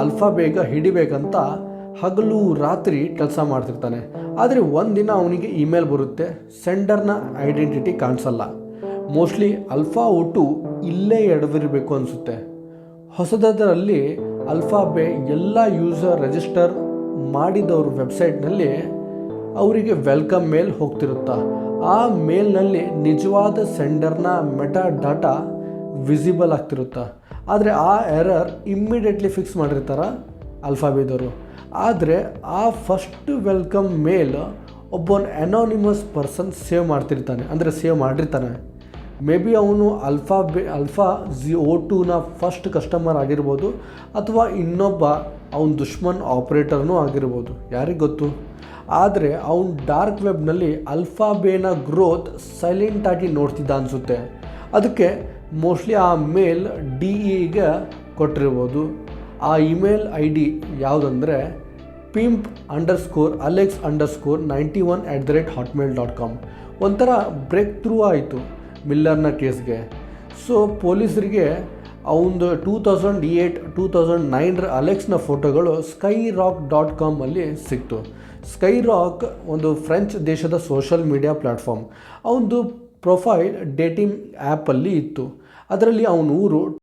Alpha ಬೇಗ ಹಿಡಿಬೇಕಂತ ಹಗಲು ರಾತ್ರಿ ಕೆಲಸ ಮಾಡ್ತಿರ್ತಾನೆ. ಆದರೆ ಒಂದಿನ ಅವನಿಗೆ ಇಮೇಲ್ ಬರುತ್ತೆ, ಸೆಂಡರ್ನ ಐಡೆಂಟಿಟಿ ಕಾಣಿಸಲ್ಲ. ಮೋಸ್ಟ್ಲಿ ಅಲ್ಫಾ ಒಟ್ಟು ಇಲ್ಲೇ ಎಡವಿರಬೇಕು ಅನಿಸುತ್ತೆ. ಹೊಸದರಲ್ಲಿ ಅಲ್ಫಾ ಬೇ ಎಲ್ಲ ಯೂಸರ್ ರಿಜಿಸ್ಟರ್ ಮಾಡಿದವ್ರ ವೆಬ್ಸೈಟ್ನಲ್ಲಿ ಅವರಿಗೆ ವೆಲ್ಕಮ್ ಮೇಲ್ ಹೋಗ್ತಿರುತ್ತಾ. ಆ ಮೇಲ್ನಲ್ಲಿ ನಿಜವಾದ ಸೆಂಡರ್ನ ಮೆಟಾ ಡಾಟಾ ವಿಸಿಬಲ್ ಆಗ್ತಿರುತ್ತಾ. ಆದರೆ ಆ ಎರರ್ ಇಮ್ಮಿಡಿಯೇಟ್ಲಿ ಫಿಕ್ಸ್ ಮಾಡಿರ್ತಾರ ಅಲ್ಫಾಬೇದವರು. ಆದರೆ ಆ ಫಸ್ಟ್ ವೆಲ್ಕಮ್ ಮೇಲ್ ಒಬ್ಬನ ಅನಾನಿಮಸ್ ಪರ್ಸನ್ ಸೇವ್ ಮಾಡಿರ್ತಾನೆ. ಮೇ ಬಿ ಅವನು ಅಲ್ಫಾ O2ನ ಫಸ್ಟ್ ಕಸ್ಟಮರ್ ಆಗಿರ್ಬೋದು, ಅಥವಾ ಇನ್ನೊಬ್ಬ ಅವನ ದುಶ್ಮನ್ ಆಪ್ರೇಟರ್ನೂ ಆಗಿರ್ಬೋದು, ಯಾರಿಗೆ ಗೊತ್ತು. ಆದರೆ ಅವನು ಡಾರ್ಕ್ ವೆಬ್ನಲ್ಲಿ ಅಲ್ಫಾ ಬೇನ ಗ್ರೋತ್ ಸೈಲೆಂಟಾಗಿ ನೋಡ್ತಿದ್ದ ಅನಿಸುತ್ತೆ. ಅದಕ್ಕೆ ಮೋಸ್ಟ್ಲಿ ಆ ಮೇಲ್ DEಗೆ ಕೊಟ್ಟಿರ್ಬೋದು. ಆ ಇಮೇಲ್ ID ಯಾವುದಂದರೆ pimp_alex_91@hotmail.com. ಒಂಥರ ಬ್ರೇಕ್ ಥ್ರೂ ಆಯಿತು ಮಿಲ್ಲರ್ನ ಕೇಸ್ಗೆ. ಸೊ ಪೊಲೀಸರಿಗೆ ಅವನದು 2008-2009 ಅಲೆಕ್ಸ್ನ ಫೋಟೋಗಳು skyrock.com ಅಲ್ಲಿ ಸಿಕ್ತು. ಸ್ಕೈರಾಕ್ ಒಂದು ಫ್ರೆಂಚ್ ದೇಶದ ಸೋಷಲ್ ಮೀಡಿಯಾ ಪ್ಲ್ಯಾಟ್ಫಾರ್ಮ್. ಅವನದು ಪ್ರೊಫೈಲ್ ಡೇಟಿಂಗ್ ಆ್ಯಪಲ್ಲಿ ಇತ್ತು. ಅದರಲ್ಲಿ ಅವನ ಊರು